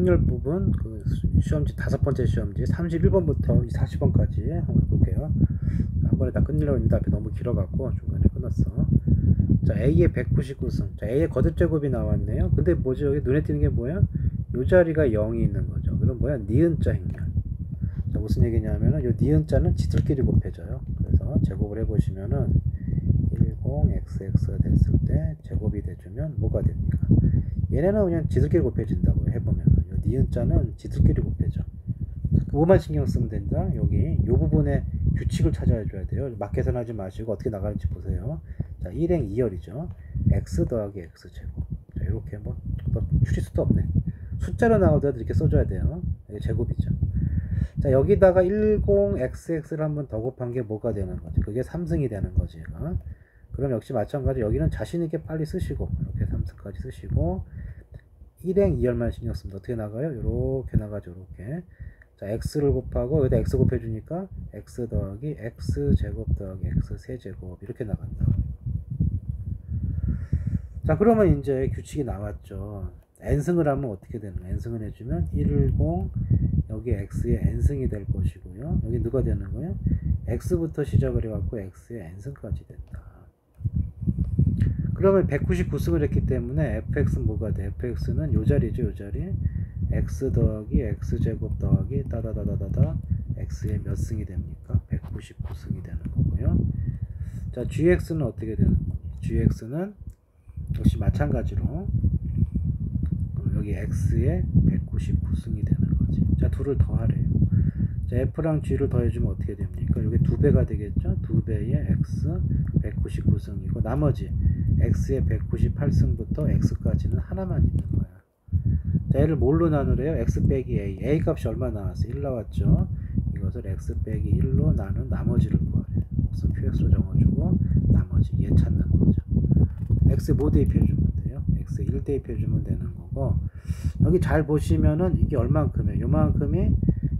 행렬 부분 그 시험지 5번째 시험지 31번부터 40번까지 한번 볼게요. 한 번에 다 끝내려고 했는데 앞에 너무 길어갖고 중간에 끊었어. 자, A의 199승. 자, A의 거듭제곱이 나왔네요. 근데 뭐지? 여기 눈에 띄는 게 뭐야? 요 자리가 0이 있는 거죠. 그럼 뭐야? 니은자 행렬. 자, 무슨 얘기냐면은 요 니은자는 지들끼리 곱해져요. 그래서 제곱을 해보시면은 10xx가 됐을 때 제곱이 돼주면 뭐가 됩니까? 얘네는 그냥 지들끼리 곱해진다고 해보면은 요 니은자는 지들끼리 곱해져. 그거만 신경 쓰면 된다. 여기 요 부분에 규칙을 찾아줘야 돼요. 막 계산하지 마시고 어떻게 나가는지 보세요. 자, 1행 2열이죠. x 더하기 x 제곱. 자, 이렇게 뭐 추릴 수도 없네. 숫자로 나오더라도 이렇게 써줘야 돼요. 이게 제곱이죠. 자, 여기다가 10xx를 한번 더 곱한 게 뭐가 되는 거지? 그게 3승이 되는 거지, 얘가. 그럼 역시 마찬가지로 여기는 자신있게 빨리 쓰시고, 이렇게 3승까지 쓰시고, 1행 2열만 신경 쓰면 어떻게 나가요? 이렇게 나가죠, 이렇게. 자, x를 곱하고, 여기다 x 곱해주니까, x 더하기 x 제곱 더하기 x 세제곱, 이렇게 나간다. 자, 그러면 이제 규칙이 나왔죠. n승을 하면 어떻게 되는 거야? n승을 해주면 10, 여기 x의 n승이 될 것이고요. 여기 누가 되는 거예요? x부터 시작을 해갖고 x의 n승까지 된다. 그러면 199승을 했기 때문에 fx는 뭐가 돼? fx는 요 자리죠, 요 자리. x 더하기 x제곱 더하기 따다다다다다 x의 몇 승이 됩니까? 199승이 되는 거고요. 자, gx는 어떻게 되는 거니? gx는 역시 마찬가지로 여기 x의 199승이 되는 거지. 자, 둘을 더하래요. 자, f랑 g를 더해주면 어떻게 됩니까? 여기 2배가 되겠죠? 2배의 x 199승이고 나머지 x의 198승부터 x까지는 하나만 있는 거야. 자, 얘를 뭘로 나누래요? x 빼기 a. a 값이 얼마 나왔어? 1 나왔죠? 이것을 x 빼기 1로 나눈 나머지를 구하래요. 그래서 qx로 정해주고 나머지 얘 찾는 거죠. x 뭐 대입해주면 돼요? x 1 대입해주면 되는 거고, 여기 잘 보시면은 이게 얼만큼이에요? 요만큼이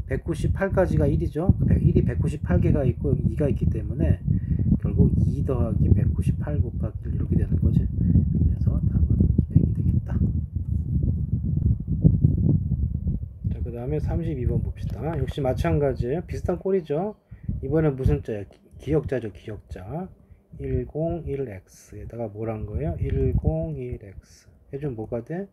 198까지가 1이죠? 1이 198개가 있고 여기 2가 있기 때문에 결국 2 더하기 198 곱하기 1 이렇게 되는 거지. 그래서 답은 200이 되겠다. 자, 그 다음에 32번 봅시다. 역시 마찬가지예요. 비슷한 꼴이죠. 이번엔 무슨 자야? 기역자죠, 기역자. 101x에다가 뭐란 거예요? 101x 해주면 뭐가 돼?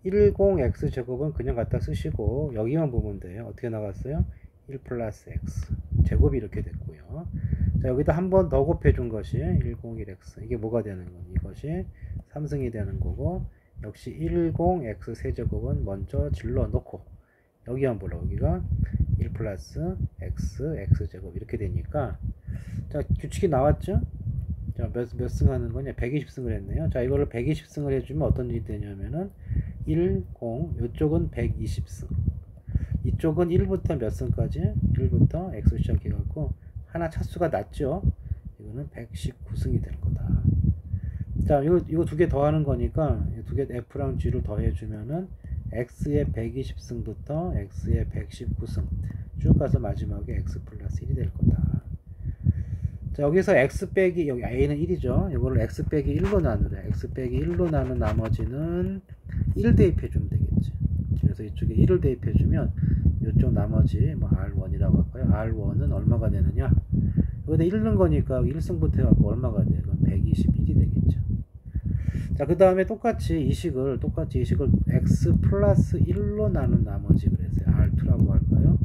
10x 제곱은 그냥 갖다 쓰시고 여기만 보면 돼요. 어떻게 나갔어요? 1 플러스 x 제곱이 이렇게 됐고요. 자, 여기다 한 번 더 곱해준 것이 101x. 이게 뭐가 되는 거니? 이것이 3승이 되는 거고, 역시 10x 세제곱은 먼저 질러 놓고 여기 한번 보라. 여기가 1 플러스 x 제곱 이렇게 되니까, 자, 규칙이 나왔죠? 자, 몇 승 하는 거냐? 120승을 했네요. 자, 이거를 120승을 해주면 어떤 일이 되냐면은 1, 0, 이쪽은 120승, 이쪽은 1부터 몇 승까지? 1부터 x 시작해갖고 하나 차수가 낮죠? 이거는 119승이 될 거다. 자, 이거 두 개 더하는 거니까 이 두 개 f랑 g를 더해주면은 x의 120승부터 x의 119승 쭉 가서 마지막에 x 플러스 1이 될 거다. 자, 여기서 x 빼기, 여기 a는 1이죠. 이거를 x 빼기 1로 나누래. x 빼기 1로 나눈 나머지는 1 대입해주면 되겠지. 그래서 이쪽에 1을 대입해주면 이쪽 나머지 뭐 R1이라고 할까요? R1은 얼마가 되느냐? 여기다 1 넣은 거니까 1승부터 해갖고 얼마가 돼? 그럼 121이 되겠죠. 자, 그 다음에 똑같이 이 식을 x 플러스 1로 나눈 나머지 그랬어요. R2라고 할까요?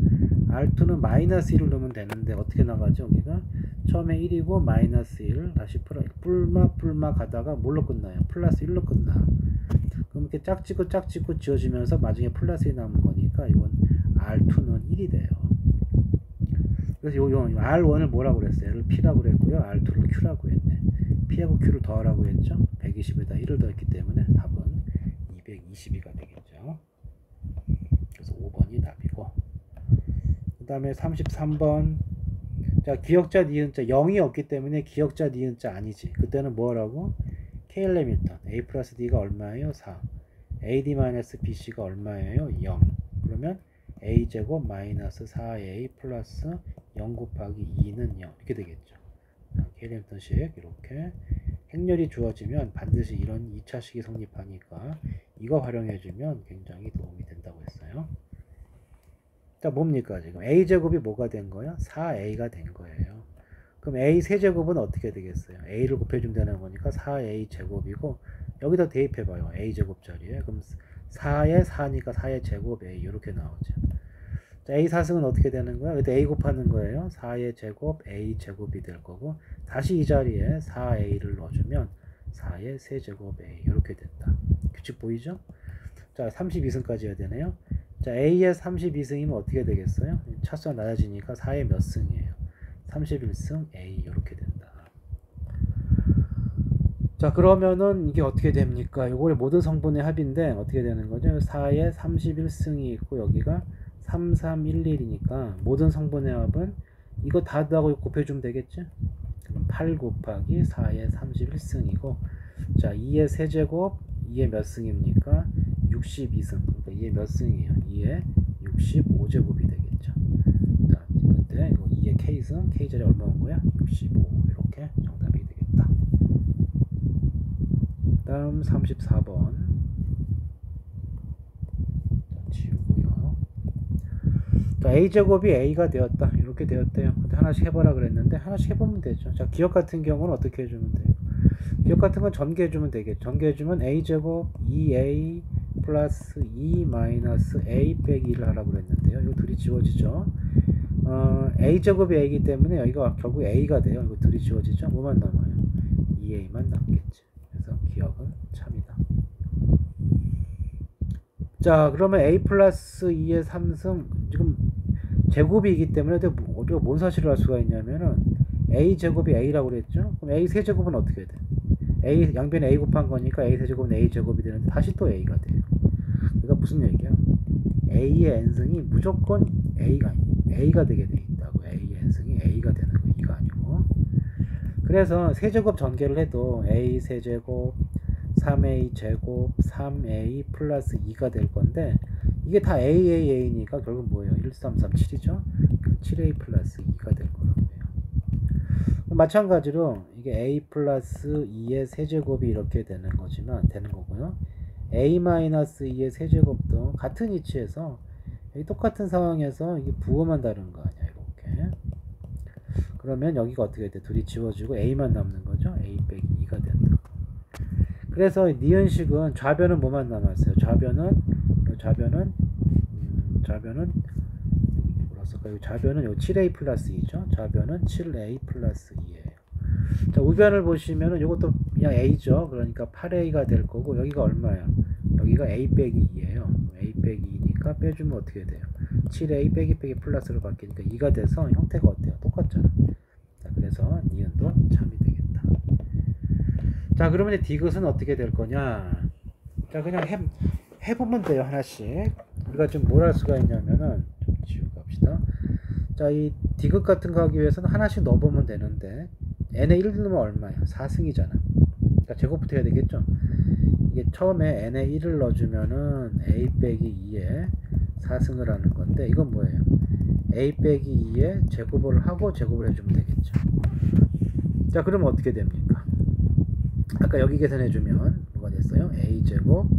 R2는 마이너스 1을 넣으면 되는데 어떻게 나가죠? 여기가 처음에 1이고 마이너스 1 다시 뿔마 가다가 뭘로 끝나요? 플러스 1로 끝나. 그럼 이렇게 짝짓고 지어지면서 나중에 플러스 1이 남은 거니까 이건 R2는 1이 돼요. 그래서 요 R1을 뭐라고 그랬어요? 얘를 P라고 그랬고요. R2를 Q라고 했네. P하고 Q를 더하라고 했죠? 120에다 1을 더했기 때문에 답은 222가 되겠죠. 그래서 5번이 답이고, 그 다음에 33번. 자, 기역자 니은자 0이 없기 때문에 기역자 니은자 아니지. 그때는 뭐라고? K1m A 플러스 D가 얼마예요? 4. AD-BC가 얼마예요? 0. 그러면 A제곱 마이너스 4A 플러스 0 곱하기 2는 0 이렇게 되겠죠. K1m식 이렇게 행렬이 주어지면 반드시 이런 2차식이 성립하니까 이거 활용해주면 굉장히 도움이 된다고 자, 뭡니까? 지금 a제곱이 뭐가 된 거야? 4a가 된 거예요. 그럼 a 세제곱은 어떻게 되겠어요? a를 곱해주면 되는 거니까 4a 제곱이고 여기다 대입해봐요. a제곱 자리에. 그럼 4에 4니까 4의 제곱 a 이렇게 나오죠. 자, a 사승은 어떻게 되는 거야? 그때 a 곱하는 거예요. 4의 제곱 a 제곱이 될 거고 다시 이 자리에 4a를 넣어주면 4의 세제곱 a 이렇게 된다. 규칙 보이죠? 자, 32승까지 해야 되네요. 자, a의 32승이면 어떻게 되겠어요? 차수가 낮아지니까 4의 몇 승이에요? 31승 a 이렇게 된다. 자, 그러면은 이게 어떻게 됩니까? 요거의 모든 성분의 합인데 어떻게 되는 거죠? 4에 31승이 있고 여기가 3311이니까 모든 성분의 합은 이거 다 더하고 곱해주면 되겠죠? 그럼 8 곱하기 4의 31승이고 자, 2의 세제곱 2의 몇 승입니까? 62승. 그러니까 2의 몇 승이에요? 2의 65제곱이 되겠죠. 자, 그때 이거 2의 k승, k자리 얼마 온 거야? 65. 이렇게 정답이 되겠다. 다음 34번. 지우고요. 자, a제곱이 a가 되었다. 이렇게 되었대요. 근데 하나씩 해보라 그랬는데 하나씩 해보면 되죠. 자, 기억 같은 경우는 어떻게 해주면 돼요? 기억 같은 건 전개해주면 되겠죠. 전개해주면 a제곱 2a 플러스 2 마이너스 a 빼기 1을 하라고 그랬는데요. 이거 둘이 지워지죠. a제곱이 a이기 때문에 여기가 결국 a가 돼요. 이거 둘이 지워지죠. 뭐만 남아요? 2a만 남겠죠. 그래서 기억은 참이다. 자, 그러면 a 플러스 2의 3승 지금 제곱이기 때문에 우리가 뭔 사실을 알 수가 있냐면은 a 제곱이 a라고 그랬죠. 그럼 a 세제곱은 어떻게 돼? a 양변에 a 곱한 거니까 a 세제곱은 a 제곱이 되는데 다시 또 a가 돼요. 그러니까 무슨 얘기야? a의 n승이 무조건 a가 되게 돼 있다고. a의 n승이 a가 되는 거 이거 아니고. 그래서 세제곱 전개를 해도 a 세제곱 3a 제곱 3a 플러스 2가 될 건데 이게 다 a니까 결국 뭐예요? 1, 3, 3, 7이죠? 7a 플러스 2가 될 거라고 해요. 마찬가지로 이게 a 플러스 2의 세제곱이 이렇게 되는 거고요. a 마이너스 2의 세제곱도 같은 위치에서 똑같은 상황에서 이게 부호만 다른 거 아니야, 이렇게. 그러면 여기가 어떻게 돼? 둘이 지워지고 a만 남는 거죠? a 빼기 2가 된다. 그래서 니은식은 좌변은 뭐만 남았어요? 좌변은 요 7a 플러스 2죠. 좌변은 7a 플러스 2예요. 자, 우변을 보시면은 이것도 그냥 a죠. 그러니까 8a가 될 거고 여기가 얼마야? 여기가 a 빼기 2예요. a 빼기 2니까 빼주면 어떻게 돼요? 7a 빼기 플러스로 바뀌니까 2가 돼서 형태가 어때요? 똑같잖아. 자, 그래서 니은도 참이 되겠다. 자, 그러면 이제 디귿은 어떻게 될 거냐? 자, 그냥 해보면 돼요, 하나씩. 우리가 지금 뭘 할 수가 있냐면은 좀 지우고 갑시다. 자, 이 디귿 같은 거 하기 위해서는 하나씩 넣어보면 되는데 n에 1 넣으면 얼마야? 4승이잖아. 그러니까 제곱부터 해야 되겠죠? 이게 처음에 n에 1을 넣어주면은 a 빼기 2에 4승을 하는 건데 이건 뭐예요? a 빼기 2에 제곱을 하고 제곱을 해주면 되겠죠. 자, 그러면 어떻게 됩니까? 아까 여기 계산해주면 뭐가 됐어요? a제곱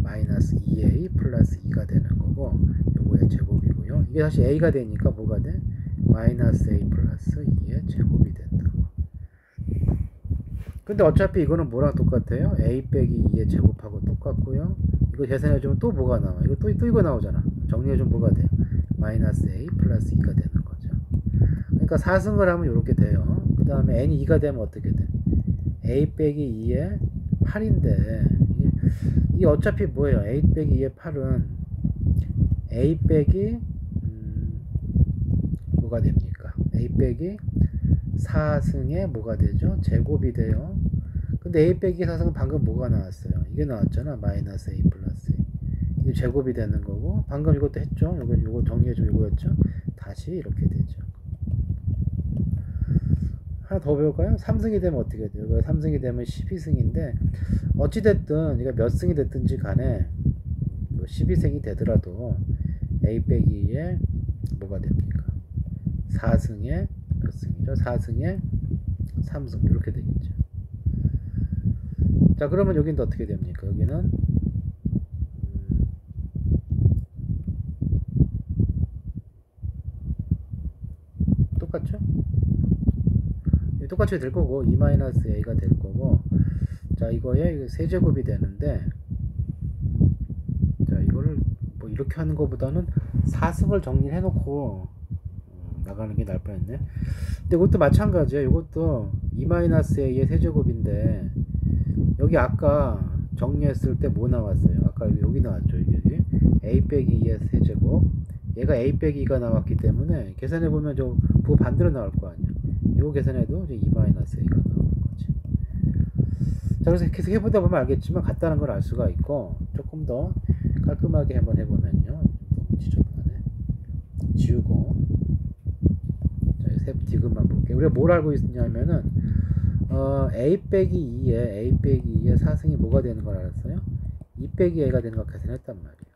마이너스 2a 플러스 2가 되는 거고 요거의 제곱이고요. 이게 다시 a가 되니까 뭐가 돼? 마이너스 a 플러스 2의 제곱이 된다고. 근데 어차피 이거는 뭐랑 똑같아요? a 빼기 2의 제곱하고 똑같고요. 이거 계산해주면 또 뭐가 나와? 또 이거 나오잖아. 정리해주면 뭐가 돼요? 마이너스 a 플러스 2가 되는 거죠. 그러니까 4승을 하면 이렇게 돼요. 그 다음에 n이 2가 되면 어떻게 돼? a 빼기 2의 8인데 이게 어차피 뭐예요? a 빼기 2의 8은 a 빼기 뭐가 됩니까? a 빼기 4승에 뭐가 되죠? 제곱이 돼요. 근데 a 빼기 4승은 방금 뭐가 나왔어요? 이게 나왔잖아. 마이너스 a 플러스 a. 이게 제곱이 되는 거고 방금 이것도 했죠? 요거 정리해주면 이거였죠? 다시 이렇게 되죠. 하나 더 배울까요? 3승이 되면 어떻게 돼요? 3승이 되면 12승인데 어찌됐든 이게 몇 승이 됐든지 간에 12승이 되더라도 a 빼기 2에 뭐가 됩니까? 4승에 몇 승이죠? 4승에 3승 이렇게 되겠죠. 자, 그러면 여기는 어떻게 됩니까? 여기는 똑같이 될 거고 2-a가 될 거고 자 이거에 세제곱이 되는데 자 이거를 뭐 이렇게 하는 것보다는 사승을 정리해 놓고 나가는 게 나을 뻔했네. 근데 이것도 마찬가지예요. 이것도 2-a의 세제곱인데 여기 아까 정리했을 때 뭐 나왔어요? 아까 여기 나왔죠. 여기 a 빼기 2의 세제곱 얘가 a 빼기 2가 나왔기 때문에 계산해보면 저 부호 반대로 나올 거 아니야. 이거 계산해도 이제 2-a가 나오는 거지. 자 그래서 계속 해보다 보면 알겠지만 같다는 걸 알 수가 있고 조금 더 깔끔하게 한번 해보면요. 너무 지저분하네. 지우고 자 세 디귿만 볼게요. 우리가 뭘 알고 있냐면은 a 빼기 2의 사승이 뭐가 되는 걸 알았어요? 2 빼기 a가 되는 걸 계산했단 말이에요.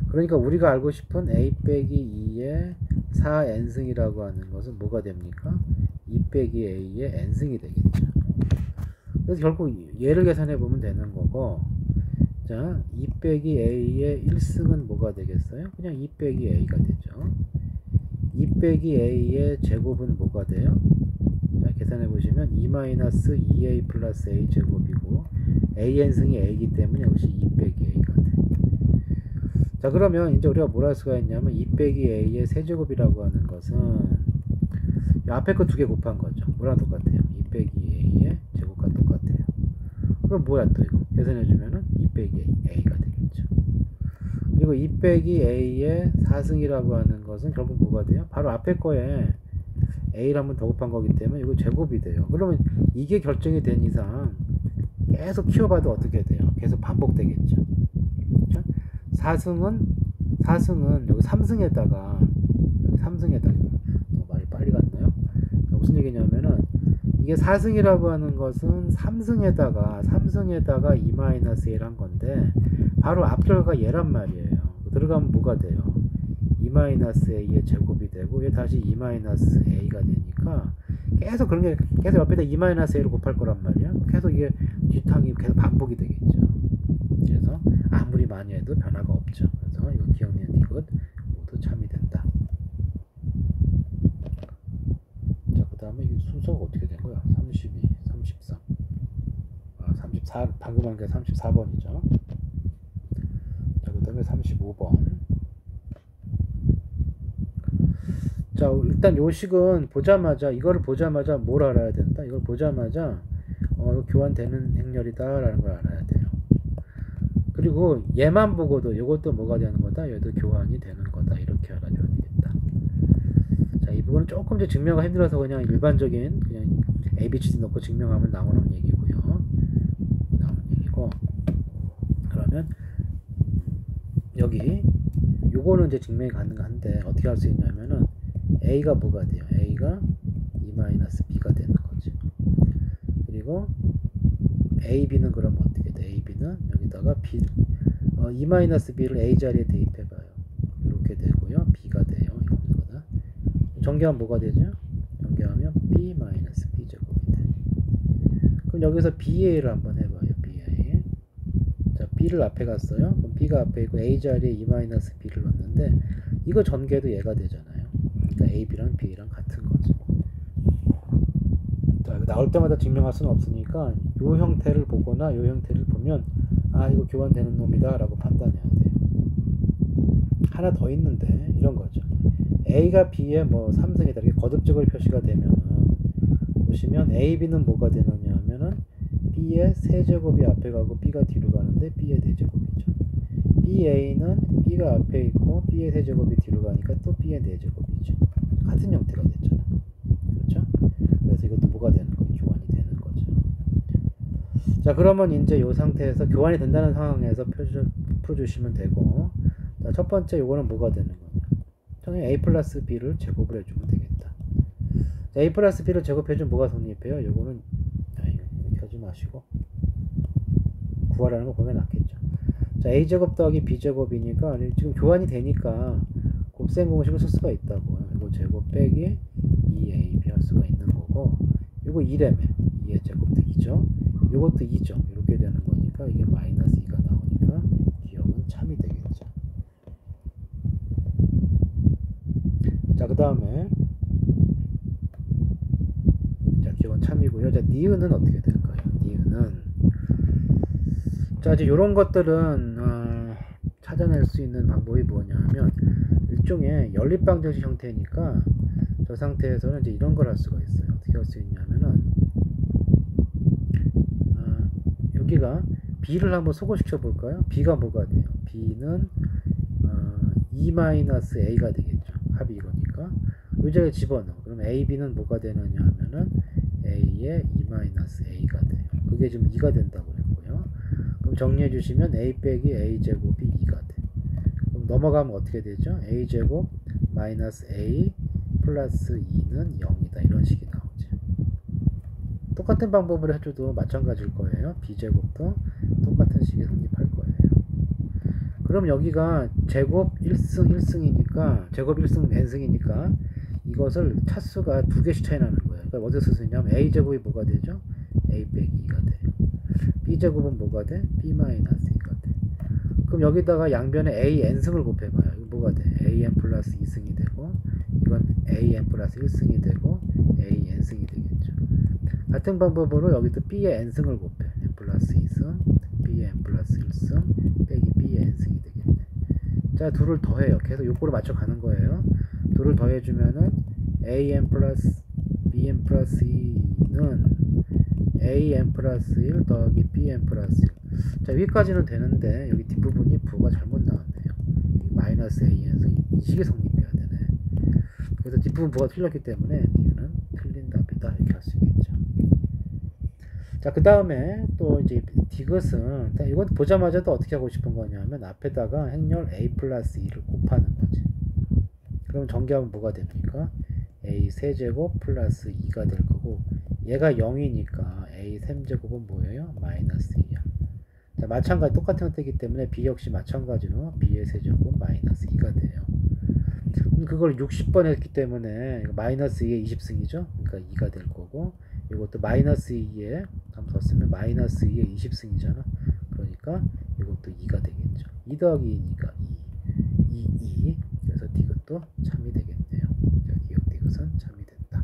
그러니까 우리가 알고 싶은 a 빼기 2의 4n승이라고 하는 것은 뭐가 됩니까? 2 빼기 a의 n승이 되겠죠. 그래서 결국 얘를 계산해 보면 되는 거고 자 2 빼기 a의 1승은 뭐가 되겠어요? 그냥 2 빼기 a가 되죠. 2 빼기 a의 제곱은 뭐가 돼요? 자 계산해 보시면 2-2a 플러스 a 제곱이고 an승이 a이기 때문에 역시 2 빼기 a가 돼. 자 그러면 이제 우리가 뭘 할 수가 있냐면 2 빼기 a의 세제곱이라고 하는 것은 앞에 거 두 개 곱한 거죠. 뭐랑 똑같아요? 2 빼기 a의 제곱과 똑같아요. 그럼 뭐야 또 이거 계산해 주면은 2 빼기 a가 되겠죠. 그리고 2 빼기 a의 4승이라고 하는 것은 결국 뭐가 돼요? 바로 앞에 거에 a를 한 번 더 곱한 거기 때문에 이거 제곱이 돼요. 그러면 이게 결정이 된 이상 계속 키워봐도 어떻게 돼요? 계속 반복되겠죠. 그렇죠? 4승은 여기 3승에다가 말이 빨리 갔나요? 무슨 얘기냐면은 이게 4승이라고 하는 것은 3승에다가 2-a를 한 건데 바로 앞 결과가 얘란 말이에요. 들어가면 뭐가 돼요? 2-a의 제곱이 되고 얘 다시 2-a가 되니까 계속 그런 게 계속 옆에다 2-a를 곱할 거란 말이야. 계속 이게 뒷항이 계속 반복이 되겠죠. 그래서 아무리 많이 해도 변화가 없죠. 그래서 이거 기억니은 디귿 모두 참이 된다. 자, 그 다음에 이 순서가 어떻게 된 거야? 32, 33. 34, 방금 한 게 34번이죠. 자, 그 다음에 35번. 자, 일단 요 식은 이거를 보자마자 뭘 알아야 된다? 이걸 보자마자, 이거 교환되는 행렬이다 라는 걸 알아야 돼요. 그리고 얘만 보고도 이것도 뭐가 되는 거다? 얘도 교환이 되는 거다. 이렇게 알아줘야 되겠다. 자, 이 부분은 조금 더 증명가 힘들어서 그냥 일반적인 그냥 ABCD 넣고 증명하면 나오는 얘기고요. 그러면 여기 요거는 이제 증명이 가능한데 어떻게 할 수 있냐면은 A가 뭐가 돼요? A가 2-B가 되는 거죠. 그리고 AB는 그럼 어떻게 돼? AB는 여기다가 B, 2-B를 A 자리에 대입해봐요. 이렇게 되고요. B가 돼요. 이겁니다. 전개하면 뭐가 되죠? 전개하면 B-B 제곱이 돼. 그럼 여기서 BA를 한번 해봐요. BA. 자, B를 앞에 갔어요. 그럼 B가 앞에 있고 A 자리에 2-B를 넣었는데 이거 전개도 얘가 되잖아요. 그러니까 AB랑 BA랑 같은 거죠. 자, 나올 때마다 증명할 수는 없으니까 요 형태를 보거나 요 형태를 보면 아 이거 교환되는 놈이다 라고 판단해야 돼요. 하나 더 있는데 이런 거죠. A가 B의 뭐 3승이다 이렇게 거듭적으로 표시가 되면은 보시면 A, B는 뭐가 되느냐 하면은 B의 세제곱이 앞에 가고 B가 뒤로 가는데 B의 대제곱이죠. BA는 B가 앞에 있고 B의 세제곱이 뒤로 가니까 또 B의 대제곱이죠. 같은 형태가 됐잖아. 그렇죠? 그래서 이것도 뭐가 되는 거예요? 교환이 되는 거죠. 자, 그러면 이제 이 상태에서 교환이 된다는 상황에서 풀어주시면 되고, 자, 첫 번째 요거는 뭐가 되는 거냐? 저는 A 플러스 B를 제곱을 해주면 되겠다. 자, A 플러스 B를 제곱해주면 뭐가 성립해요? 요거는 이렇게 하지 마시고 구하라는 거 보면 낫겠죠. 자, A제곱 더하기 B제곱이니까 지금 교환이 되니까 곱셈 공식을 쓸 수가 있다고요. 이거 제곱 빼기 2AB 할 수가 있는 거고, 이거 2래매 2의 제곱도 2죠. 이것도 2죠. 이렇게 되는 거니까 이게 마이너스 2가 나오니까 기억은 참이 되겠죠. 자, 그 다음에 자, 자, 니은은 어떻게 될까요? 니은은 자, 이제 요런 것들은 찾아낼 수 있는 방법이 뭐냐면 일종의 연립방정식 형태니까 저 상태에서는 이제 이런 걸 할 수가 있어요. 어떻게 할 수 있냐면은 여기가 b를 한번 소거시켜 볼까요? b가 뭐가 돼요? b는 e-a가 되겠죠. 합이 이거니까 의자에 집어넣어. 그럼 a, b는 뭐가 되느냐 하면은 a의 e-a가 돼요. 그게 지금 2가 된다고 그랬고요. 그럼 정리해 주시면 a 빼기 a 제곱이 2가 돼. 그럼 넘어가면 어떻게 되죠? a 제곱 마이너스 a 플러스 2는 0이다. 이런 식이 나오죠. 똑같은 방법을 해줘도 마찬가지일 거예요. b제곱도 똑같은 식이 성립할 거예요. 그럼 여기가 제곱 1승 1승이니까 제곱 1승 n승이니까 이것을 차수가 두 개씩 차이 나는 거예요. 그러니까 어디서 쓸 수 있냐면 a제곱이 뭐가 되죠? a 빼기 2가 돼요. b제곱은 뭐가 돼? b 마이너스 2가 돼. 그럼 여기다가 양변에 a n승을 곱해봐요. 이거 뭐가 돼? an 플러스 2승이 되고 이건 an 플러스 1승이 되고 a n승이 되겠죠. 같은 방법으로 여기도 b의 n승을 곱해. n 플러스 2승 b의 n 플러스 1승 빼기 b의 n승이 되겠네. 자, 둘을 더해요. 계속 요거로 맞춰 가는 거예요. 둘을 더해주면은 an 플러스 bn 플러스 2는 an 플러스 1 더하기 bn 플러스 1. 자, 여기까지는 되는데 여기 뒷부분이 부가 잘못 나왔네요. 마이너스 an에서 이 식이 성립해야 되네. 그래서 뒷부분 부가 틀렸기 때문에 이유는 틀린 답이다. 이렇게 할 수 있겠죠. 자, 그 다음에 또 이제 디귿은 이건 보자마자도 어떻게 하고 싶은 거냐면 앞에다가 행렬 a 플러스 2를 곱하는 거지. 그럼 전개하면 뭐가 됩니까? a 세제곱 플러스 2가 될 거고 얘가 0이니까 a 3제곱은 뭐예요? 마이너스 2야. 자, 마찬가지 똑같은 형태이기 때문에 b 역시 마찬가지로 b의 세제곱은 마이너스 2가 돼요. 그걸 60번 했기 때문에 마이너스 2에 20승이죠. 그러니까 2가 될 거고 이것도 마이너스 2에 한번 썼으면 마이너스 2에 20승이잖아. 그러니까 이것도 2가 되겠죠. 2 더하기 2니까 2. 그래서 디귿도 참이 되겠네요. 자, 기억 디귿은 참이 된다.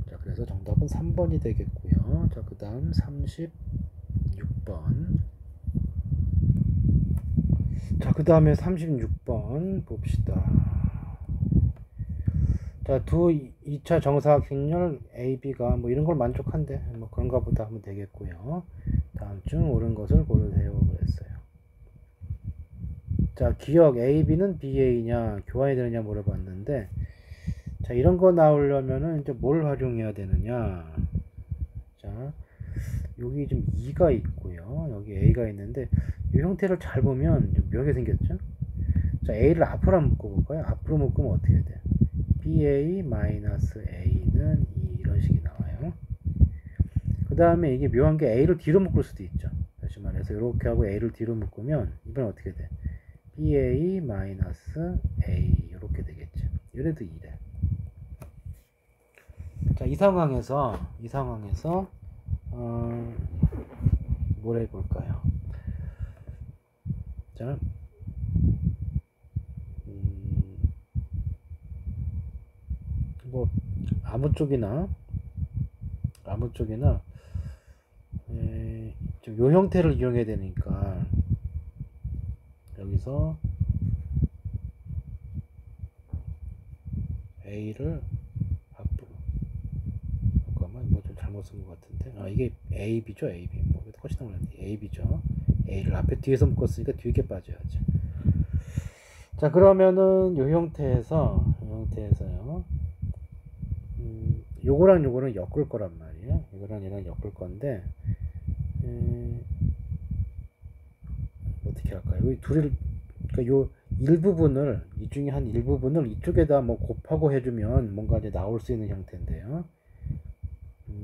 자, 그래서 정답은 3번이 되겠고요. 자, 그 다음 36번. 자, 그 다음에 36번 봅시다. 자, 두 2차 정사각 행렬 AB가 뭐 이런 걸 만족한대. 뭐 그런가 보다 하면 되겠고요. 다음 중 옳은 것을 고르세요. 그랬어요. 자, 기억 AB는 BA냐, 교환이 되느냐 물어봤는데, 자, 이런 거 나오려면은 이제 뭘 활용해야 되느냐. 자, 여기 좀 2가 있고요. 여기 A가 있는데, 이 형태를 잘 보면 좀 묘하게 생겼죠? 자, A를 앞으로 한번 묶어볼까요? 앞으로 묶으면 어떻게 돼? BA-A는 2 이런 식이 나와요. 그 다음에 이게 묘한 게 A를 뒤로 묶을 수도 있죠. 다시 말해서 이렇게 하고 A를 뒤로 묶으면 이번엔 어떻게 돼? BA-A 이렇게 되겠죠. 이래도 2래. 자, 이 상황에서 뭘 해볼까요? 자, 뭐 아무 쪽이나 좀 요 형태를 이용해야 되니까 여기서 A를 앞으로 잠깐만 뭐 좀 잘못 쓴 것 같은데 이게 AB죠. AB 뭐 훨씬 나오는데 AB죠. A를 앞에 뒤에서 묶었으니까 뒤에 게 빠져야지. 자, 그러면은 요 형태에서요. 요거랑 요거는 엮을 거란 말이에요. 이거랑 얘랑 엮을 건데 어떻게 할까요? 이 둘을 그러니까 요 일부분을 이 중에 한 일부분을 이쪽에다 뭐 곱하고 해주면 뭔가 이제 나올 수 있는 형태인데요.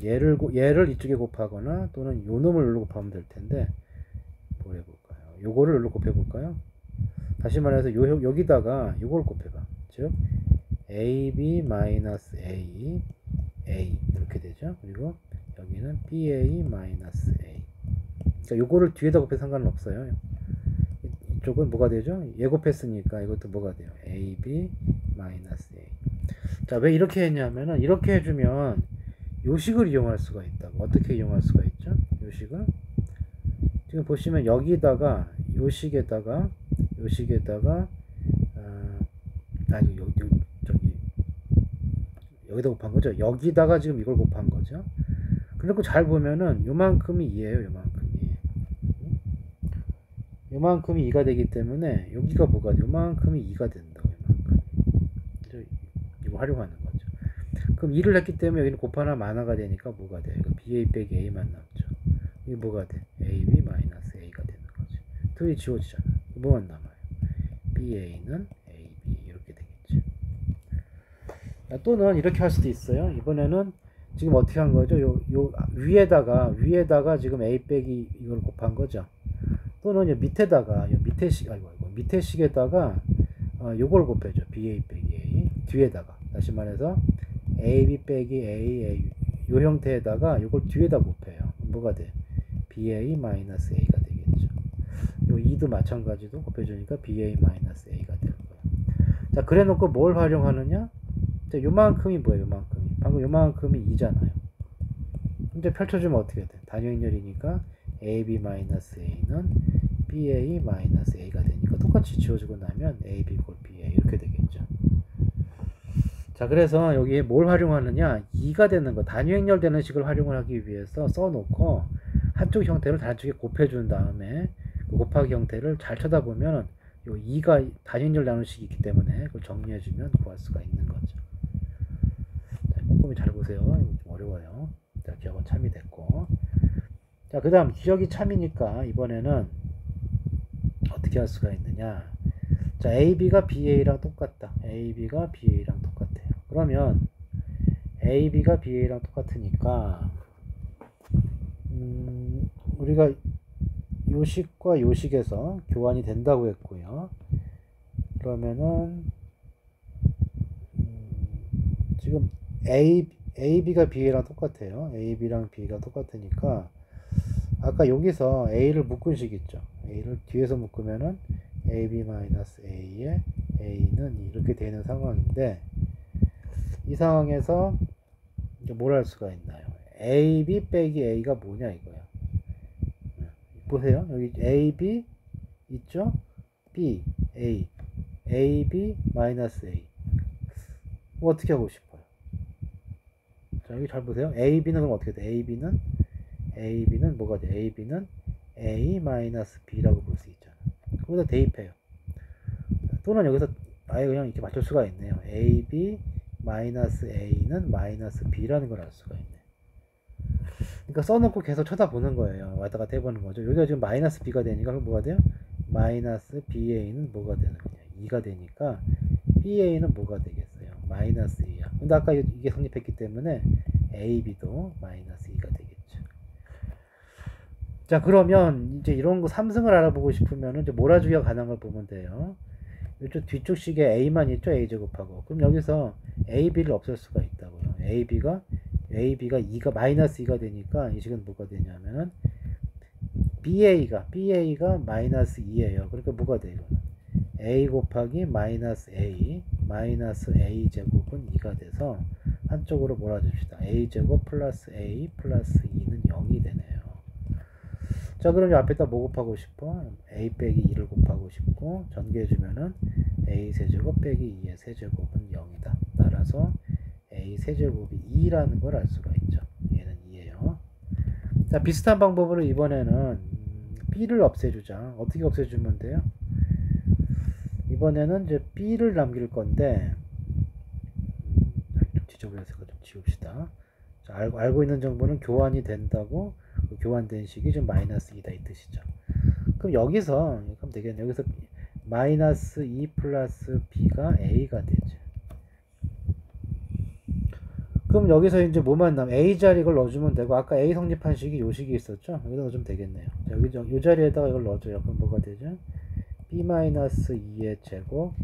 얘를 이쪽에 곱하거나 또는 요 놈을 여기로 곱하면 될 텐데 뭐 해볼까요? 요거를 여기로 곱해볼까요? 다시 말해서 여기다가 요걸 곱해봐. 즉 AB-A A 이렇게 되죠. 그리고 여기는 BA-A. 그러니까 요거를 뒤에다 곱해 상관은 없어요. 이쪽은 뭐가 되죠? 얘 곱했으니까 이것도 뭐가 돼요? AB-A. 자, 왜 이렇게 했냐면은 이렇게 해주면 요식을 이용할 수가 있다고. 어떻게 이용할 수가 있죠? 요식을 지금 보시면 여기다가 요식에다가 아니 저기 여기다 곱한 거죠. 여기다가 지금 이걸 곱한 거죠. 그리고 잘 보면은 요만큼이 2예요. 요만큼이 2가 되기 때문에 여기가 뭐가 돼? 요만큼이 2가 된다고. 요만큼. 이거 활용하는 거죠. 그럼 2를 했기 때문에 여기는 곱하나 마나가 되니까 뭐가 돼? 이거 BA 빼기 A만 남죠. 이게 뭐가 돼? AB 마이너스 A가 되는 거죠. 둘이 지워지잖아. 뭐만 남아요? BA는 AB 이렇게 되겠죠. 또는 이렇게 할 수도 있어요. 이번에는 지금 어떻게 한 거죠? 요 위에다가 지금 A 빼기 이걸 곱한 거죠. 또는 요 밑에다가 밑에 식에다가 요걸 곱해줘. BA 빼기 A 뒤에다가 다시 말해서 AB 빼기 A 요 형태에다가 요걸 뒤에다 곱해요. 뭐가 돼? BA 마이너스 A가 되겠죠. 요 2도 마찬가지로 곱해주니까 BA 마이너스 A가 될 거예요. 자, 그래 놓고 뭘 활용하느냐? 자, 요만큼이 뭐예요? 요만큼이. 방금 요만큼이 2잖아요. 이제 펼쳐주면 어떻게 돼? 단위행렬이니까 AB 마이너스 A는 BA 마이너스 A가 되니까 똑같이 지워주고 나면 AB 꼴 BA 이렇게 되겠죠. 자, 그래서 여기에 뭘 활용하느냐? 2가 되는 거, 단위행렬 되는 식을 활용을 하기 위해서 써놓고 한쪽 형태를 다른 쪽에 곱해준 다음에 그 곱하기 형태를 잘 쳐다보면 요 2가 단위행렬 나누는 식이 있기 때문에 그걸 정리해주면 구할 수가 있는 거죠. 자, 꼼꼼히 잘 보세요. 이거 좀 어려워요. 자, 기억은 참이 됐고. 자, 그 다음 기억이 참이니까 이번에는 어떻게 할 수가 있느냐? 자, AB가 BA랑 똑같다. AB가 BA랑 똑같아요. 그러면 AB가 BA랑 똑같으니까 우리가 요식과 요식에서 교환이 된다고 했고요. 그러면은 지금 AB가 BA랑 똑같아요. AB랑 B가 똑같으니까 아까 여기서 A를 묶은 식 있죠. A를 뒤에서 묶으면은 AB-A에 A는 이렇게 되는 상황인데 이 상황에서 이제 뭘 할 수가 있나요? AB 빼기 A가 뭐냐 이거야. 보세요. 여기 AB 있죠? B, A, AB 마이너스 A. 어떻게 하고 싶어요? 자, 여기 잘 보세요. AB는 그럼 어떻게 돼? AB는 뭐가 돼? AB는 A 마이너스 B라고 볼 수 있잖아. 거기다 대입해요. 또는 여기서 아예 그냥 이렇게 맞출 수가 있네요. AB 마이너스 A는 마이너스 B라는 걸 알 수가 있네. 그러니까 써놓고 계속 쳐다보는 거예요. 왔다 갔다 해보는 거죠. 여기가 지금 마이너스 B가 되니까 그럼 뭐가 돼요? 마이너스 BA는 뭐가 되는 거냐? 2가 되니까 BA는 뭐가 되겠어요? 마이너스 2야. 근데 아까 이게 성립했기 때문에 AB도 마이너스 2가 되겠죠. 자, 그러면 이제 이런 거 3승을 알아보고 싶으면 이제 몰아주기가 가능한 걸 보면 돼요. 이쪽 뒤쪽 식에 A만 있죠? A제곱하고. 그럼 여기서 AB를 없앨 수가 있다고요. AB가 2가 마이너스 2가 되니까 이 식은 뭐가 되냐면은 BA가 마이너스 2예요. 그러니까 뭐가 돼요? A 곱하기 마이너스 A 제곱은 2가 돼서 한쪽으로 몰아줍시다. A 제곱 플러스 A 플러스 2는 0이 되네요. 자, 그럼 이 앞에다 뭐 곱하고 싶어? A 빼기 2를 곱하고 싶고 전개해주면은 A 세제곱 빼기 2의 세제곱은 0이다. 따라서 A 세제곱이 2라는 걸 알 수가 있죠. 얘는 2예요. 자, 비슷한 방법으로 이번에는 B를 없애주자. 어떻게 없애주면 돼요? 이번에는 이제 B를 남길 건데 좀 지저분해서 좀 지웁시다. 자, 알고 있는 정보는 교환이 된다고 그 교환된 식이 좀 마이너스 2다 이 뜻이죠. 그럼 여기서 그럼 되겠네. 여기서 마이너스 2 플러스 B가 A가 되죠. 그럼 여기서 이제 뭐만 남아? A 자리 이걸 넣어주면 되고 아까 A 성립한 식이 요 식이 있었죠? 여기다 넣어주면 되겠네요. 자, 여기 요 자리에다가 이걸 넣어줘요. 그럼 뭐가 되죠? B-2의 제곱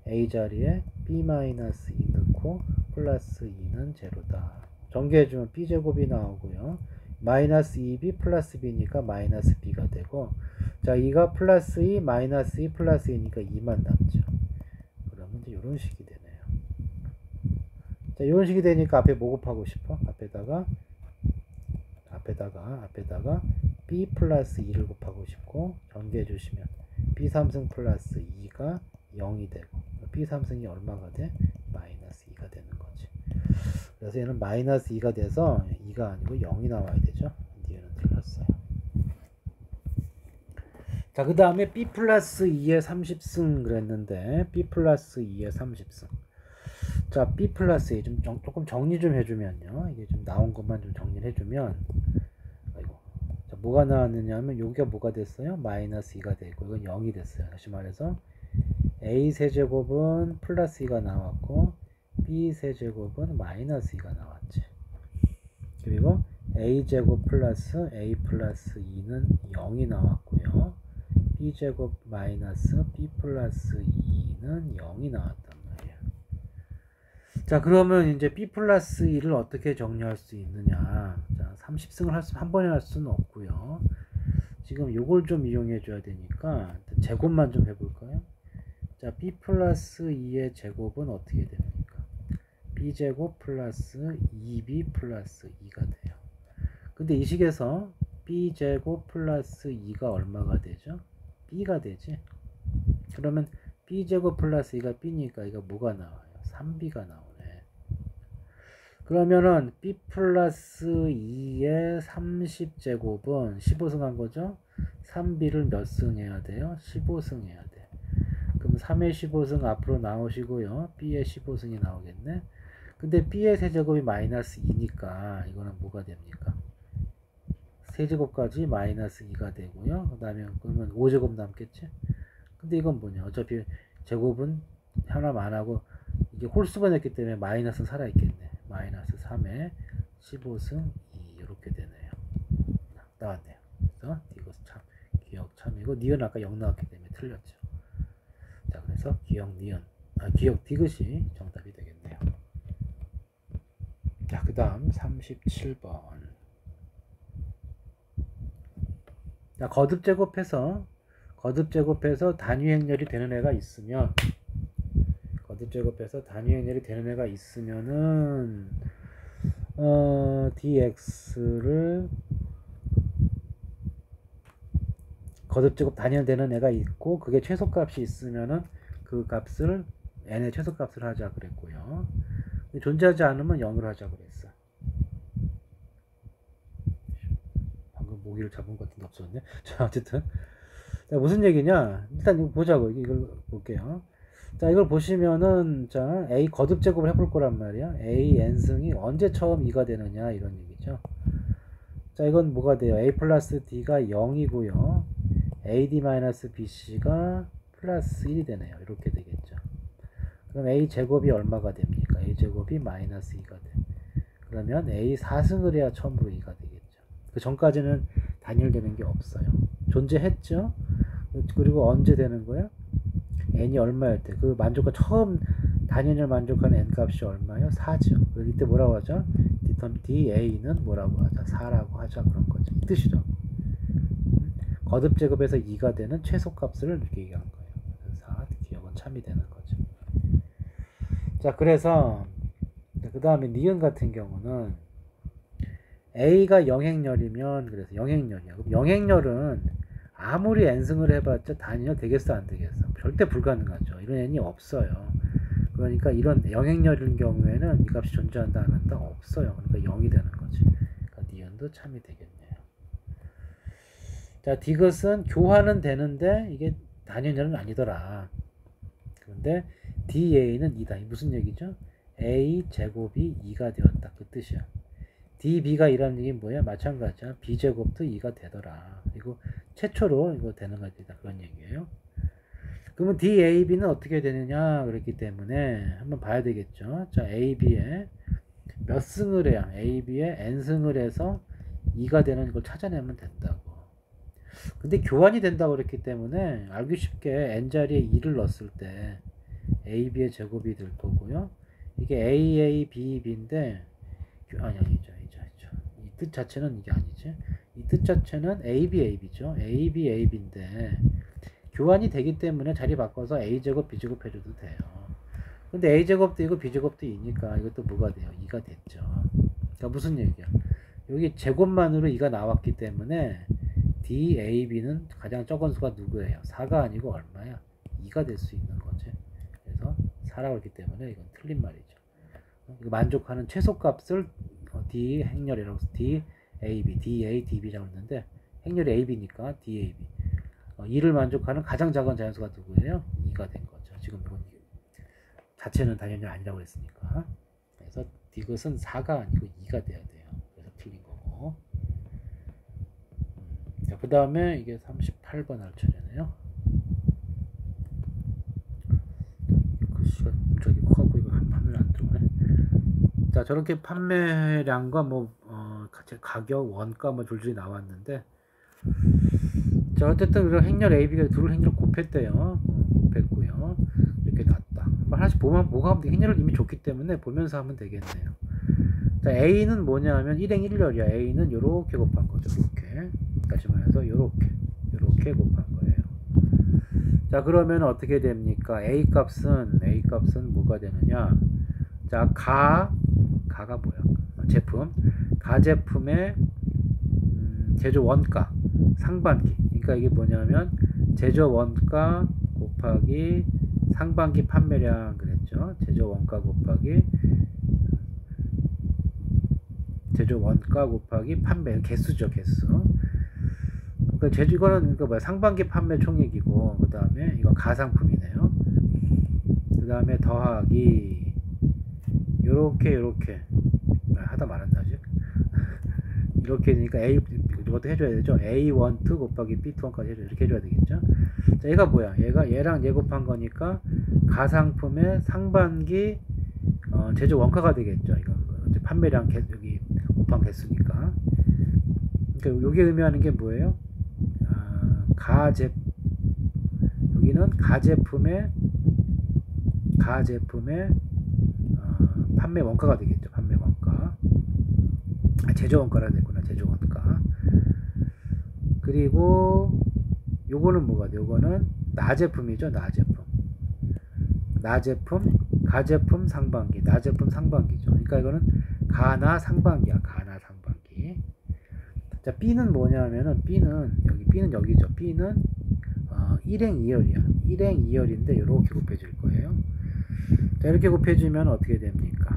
A 자리에 B-2 넣고 플러스 2는 제로다. 전개해주면 B제곱이 나오고요. 마이너스 2B 플러스 B니까 마이너스 B가 되고 자, 2가 플러스 2 마이너스 2 플러스 2니까 2만 남죠. 그러면 이제 이런 식이 되네요. 자, 이런 식이 되니까 앞에 뭐 곱하고 싶어? 앞에다가 b 플러스 2를 곱하고 싶고, 전개해 주시면 b 3승 플러스 2가 0이 되고, b 3승이 얼마가 돼? 마이너스 2가 되는 거지. 그래서 얘는 마이너스 2가 돼서 2가 아니고 0이 나와야 되죠. 얘는 틀렸어요. 자, 그 다음에 b 플러스 2의 30승 그랬는데, b 플러스 2의 30승. 자, b 플러스 2 조금 정리 좀 해주면요. 이게 좀 나온 것만 좀 정리를 해주면, 아이고. 자, 뭐가 나왔느냐 하면, 여기가 뭐가 됐어요? 마이너스 2가 되고, 이건 0이 됐어요. 다시 말해서, a 세제곱은 플러스 2가 나왔고, b 세제곱은 마이너스 2가 나왔지. 그리고 a 제곱 플러스 a 플러스 2는 0이 나왔고요. b 제곱 마이너스 b 플러스 2는 0이 나왔단 말이에요. 자, 그러면 이제 b 플러스 2를 어떻게 정리할 수 있느냐. 자, 30승을 한 번에 할 수는 없고요. 지금 요걸 좀 이용해 줘야 되니까 제곱만 좀 해볼까요? 자, b 플러스 2의 제곱은 어떻게 됩니까? b제곱 플러스 2b 플러스 2가 돼요. 근데 이 식에서 b제곱 플러스 2가 얼마가 되죠? b가 되지. 그러면 b제곱 플러스 2가 b니까 이거 뭐가 나와요? 3b가 나오네. 그러면은 b 플러스 2의 30제곱은 15승 한 거죠? 3b를 몇 승 해야 돼요? 15승 해야 돼. 그럼 3의 15승 앞으로 나오시고요. b의 15승이 나오겠네. 근데 b의 세제곱이 마이너스 2니까 이거는 뭐가 됩니까? 세제곱까지 마이너스 2가 되고요. 그 다음에 그러면 5제곱 남겠지? 근데 이건 뭐냐? 어차피 제곱은 하나만 하고 이게 홀수가 됐기 때문에 마이너스는 살아있겠네. 마이너스 3에 15승 2 이렇게 되네요. 나왔네요. 그래서 이거 참 기억 참이고 니은 아까 0 나왔기 때문에 틀렸죠. 자, 그래서 기억 니은 기억 디귿이 정답이 되겠네요. 자, 그 다음 37번. 자, 거듭 제곱해서 단위 행렬이 되는 애가 있으면, dx를 거듭 제곱 단위되는 애가 있고, 그게 최소값이 있으면은 그 값을 n의 최소값을 하자 그랬고요. 존재하지 않으면 0으로 하자 그랬어. 방금 모기를 잡은 것 같은데 없었네. 자, 어쨌든 자, 무슨 얘기냐? 일단 이거 보자고. 이걸 볼게요. 자, 이걸 보시면은 자, a 거듭 제곱을 해볼 거란 말이야. a n승이 언제 처음 2가 되느냐 이런 얘기죠. 자, 이건 뭐가 돼요? a 플러스 d가 0이고요. ad-bc가 플러스 1이 되네요. 이렇게 되겠죠. 그럼 a 제곱이 얼마가 됩니까? a 제곱이 마이너스 2가 돼. 그러면 a 4승을 해야 처음으로 2가 되겠죠. 그 전까지는 단일되는 게 없어요. 존재했죠. 그리고 언제 되는 거야? n이 얼마일 때? 그 만족과 처음 단위를 만족하는 n 값이 얼마요? 4죠. 그래서 이때 뭐라고 하죠? da는 뭐라고 하자? 4라고 하자 그런 거죠. 이 뜻이죠. 거듭 제곱에서 2가 되는 최소값을 이렇게 얘기한 거예요. 그래서 4, 기억은 참이 되는 거죠. 자, 그래서 그 다음에 니은 같은 경우는 a가 영행렬이면 그래서 영행렬이야. 그럼 영행렬은 아무리 n승을 해봤자 단위가 되겠어 안 되겠어? 절대 불가능하죠. 이런 n이 없어요. 그러니까 이런 영행렬인 경우에는 이 값이 존재한다 안 한다? 없어요. 그러니까 0이 되는 거지. 그러니까 니은도 참이 되겠네요. 자, 디귿은 교환은 되는데 이게 단위절은 아니더라. 그런데 da는 2다. 무슨 얘기죠? a 제곱이 2가 되었다. 그 뜻이야. db가 이라는 얘기는 뭐야? 마찬가지야. b제곱도 2가 되더라. 그리고 최초로 이거 되는 거다. 그런 얘기예요. 그러면 dab는 어떻게 되느냐? 그렇기 때문에 한번 봐야 되겠죠. 자, ab에 몇 승을 해야? ab에 n승을 해서 2가 되는 걸 찾아내면 된다고. 근데 교환이 된다고 그랬기 때문에 알기 쉽게 n자리에 2를 넣었을 때 ab의 제곱이 될 거고요. 이게 aa, bb인데 아니죠. 이 뜻 자체는 이게 아니지. 이 뜻 자체는 ab, ab죠. ab, ab인데 교환이 되기 때문에 자리 바꿔서 a제곱, b제곱 해줘도 돼요. 근데 a제곱도 이거 b제곱도 2니까 이것도 뭐가 돼요? 2가 됐죠. 그러니까 무슨 얘기야? 여기 제곱만으로 2가 나왔기 때문에 DAB는 가장 적은 수가 누구예요? 4가 아니고 얼마야? 2가 될 수 있는 거지. 그래서 4라고 했기 때문에 이건 틀린 말이죠. 이거 만족하는 최소값을 D 행렬이라고 해서 DAB, DADB라고 했는데 행렬이 AB니까 DAB. 2를 만족하는 가장 작은 자연수가 누구예요? 2가 된 거죠. 지금 이건 자체는 당연히 아니라고 했으니까. 그래서 이것은 4가 아니고 2가 돼야 돼요. 그래서 틀린 거고. 자, 그 다음에 이게 38번 할 차례네요. 글씨가 저기 커갖고 이거 한 판을 안 들어오네. 자, 저렇게 판매량과 뭐 가격, 원가 뭐 줄줄이 나왔는데, 자, 어쨌든 그런 행렬 AB가 둘 행렬을 곱했대요. 곱했고요. 이렇게 났다. 하나씩 보면 뭐가 하면 돼? 행렬을 이미 줬기 때문에 보면서 하면 되겠네요. 자, A는 뭐냐 하면 1행 1렬이야. A는 요렇게 곱한 거죠. 이렇게. 다시 말해서 요렇게 곱한 거예요. 자, 그러면 어떻게 됩니까? A 값은 뭐가 되느냐? 자, 가가 뭐야? 제품. 가제품의 제조 원가 상반기. 그러니까 이게 뭐냐면 제조 원가 곱하기 상반기 판매량 그랬죠. 제조 원가 곱하기 제조 원가 곱하기 판매 개수죠. 개수. 그러니까 이거는 그러니까 뭐야? 상반기 판매 총액이고 그 다음에 이거 가상품이네요. 그 다음에 더하기 요렇게 하다 말았나 아직. 이렇게 되니까 A 이것도 해줘야 되죠. A12 곱하기 B21까지 해줘. 이렇게 해줘야 되겠죠. 자, 얘가 뭐야? 얘랑 얘 곱한 거니까 가상품의 상반기 제조 원가가 되겠죠. 이거 판매량 여기 곱한 개수니까. 그러니까 요게 의미하는 게 뭐예요? 여기는 가제품의 판매 원가가 되겠죠. 판매 원가. 제조 원가라 됐구나. 제조 원가. 그리고 요거는 뭐가 돼? 요거는 나제품이죠. 나제품, 가제품 상반기, 나제품 상반기죠. 그러니까 이거는 가나 상반기야. 가나 상반기. 자, B는 뭐냐면은 B는 여기죠. B는 1행 2열이야. 1행 2열인데 이렇게 곱해줄 거예요. 자, 이렇게 곱해주면 어떻게 됩니까?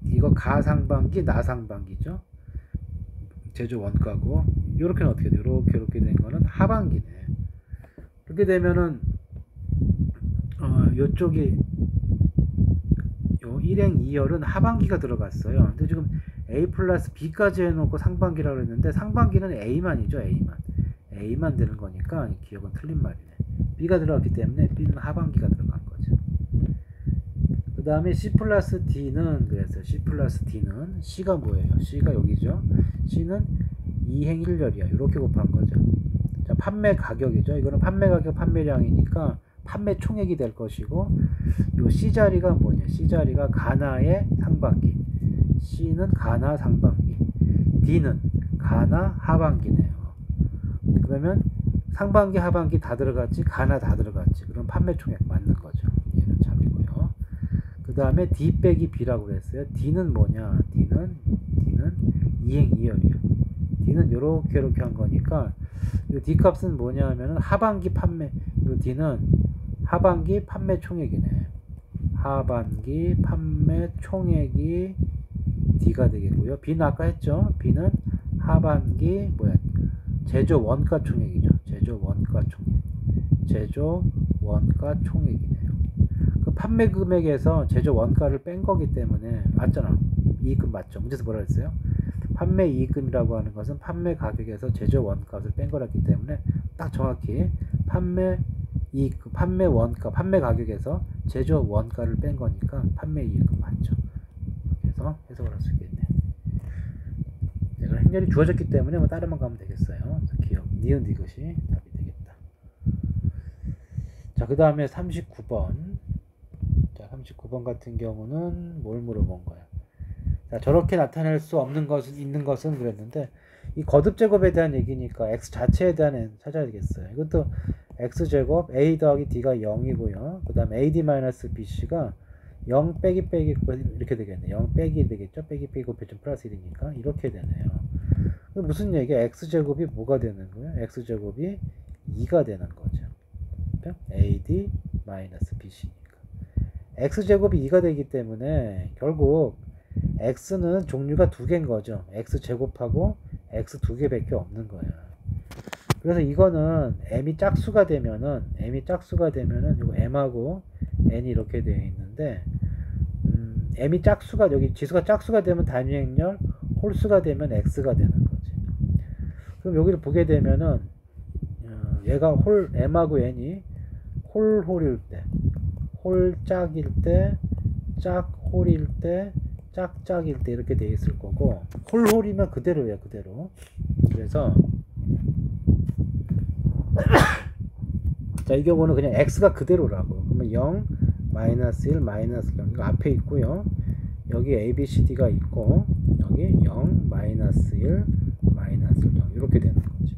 이거 가상반기, 나상반기죠. 제조 원가고 이렇게는 어떻게 돼요? 이렇게 된 거는 하반기네. 그렇게 되면은 요쪽이 요 1행 2열은 하반기가 들어갔어요. 근데 지금 A 플러스 B까지 해놓고 상반기라고 했는데 상반기는 A만이죠. A만 되는 거니까 기억은 틀린 말이네. B가 들어갔기 때문에 B는 하반기가 들어간 거죠. 그 다음에 C 플러스 D는 그랬어요. C 플러스 D는 C가 뭐예요? C가 여기죠. C는 2행 1열이야. 이렇게 곱한 거죠. 자, 판매 가격이죠. 이거는 판매 가격 판매량이니까 판매 총액이 될 것이고 요 C 자리가 뭐냐? C 자리가 가나의 상반기. C는 가나 상반기. D는 가나 하반기네요. 그러면 상반기 하반기 다 들어갔지 가나 다 들어갔지. 그럼 판매 총액 맞는 거죠. 얘는 참이고요. 그 다음에 D 빼기 B라고 그랬어요. D는 뭐냐? D는 2행 2열이야. D는 요렇게 한 거니까 이 D 값은 뭐냐 하면은 하반기 판매, 요 D는 하반기 판매 총액이네. 하반기 판매 총액이 D가 되겠고요. B는 아까 했죠. B는 하반기 제조 원가 총액이죠. 제조 원가 총액이네요. 그 판매 금액에서 제조 원가를 뺀 거기 때문에 맞잖아. 이익금 맞죠? 문제에서 뭐라 했어요? 판매 이익금이라고 하는 것은 판매 가격에서 제조 원가를 뺀 거였기 때문에 딱 정확히 판매 이익금, 판매 원가, 판매 가격에서 제조 원가를 뺀 거니까 판매 이익금 맞죠? 그래서 해석을 할 수 있겠네. 내가 행렬이 주어졌기 때문에 뭐 따로만 가면 되겠어요. 기억, 니은 이것이 답이 되겠다. 자, 그 다음에 39번. 자, 39번 같은 경우는 뭘 물어본 거야? 자, 저렇게 나타낼 수 없는 것은 있는 것은 그랬는데 이 거듭제곱에 대한 얘기니까 x 자체에 대한 n 찾아야 되겠어요. 이것도 x제곱 a 더하기 d가 0이고요. 그 다음에 ad-bc가 0 빼기 빼기 이렇게 되겠네요. 0 빼기 되겠죠. 빼기 빼기 곱해주면 플러스 1이니까 이렇게 되네요. 무슨 얘기야? x제곱이 뭐가 되는 거예요? x제곱이 2가 되는 거죠. ad-bc니까 x제곱이 2가 되기 때문에 결국 x는 종류가 두 개인 거죠. x제곱하고 x 두 개밖에 없는 거야. 그래서 이거는 m이 짝수가 되면은 이거 m하고 n이 이렇게 되어 있는데 m이 짝수가 여기 지수가 짝수가 되면 단위행렬, 홀수가 되면 x가 되는 거지. 그럼 여기를 보게 되면은 얘가 m하고 n이 홀일 때, 홀짝일 때, 짝홀일 때, 짝짝일 때 이렇게 돼 있을 거고, 홀이면 그대로예요, 그대로. 그래서 자, 이 경우는 그냥 x가 그대로라고. 그러면 0, 마이너스 1, 마이너스 0 이거 앞에 있고요. 여기 a, b, c, d가 있고 여기 0, 마이너스 1, 마이너스 0 이렇게 되는 거죠.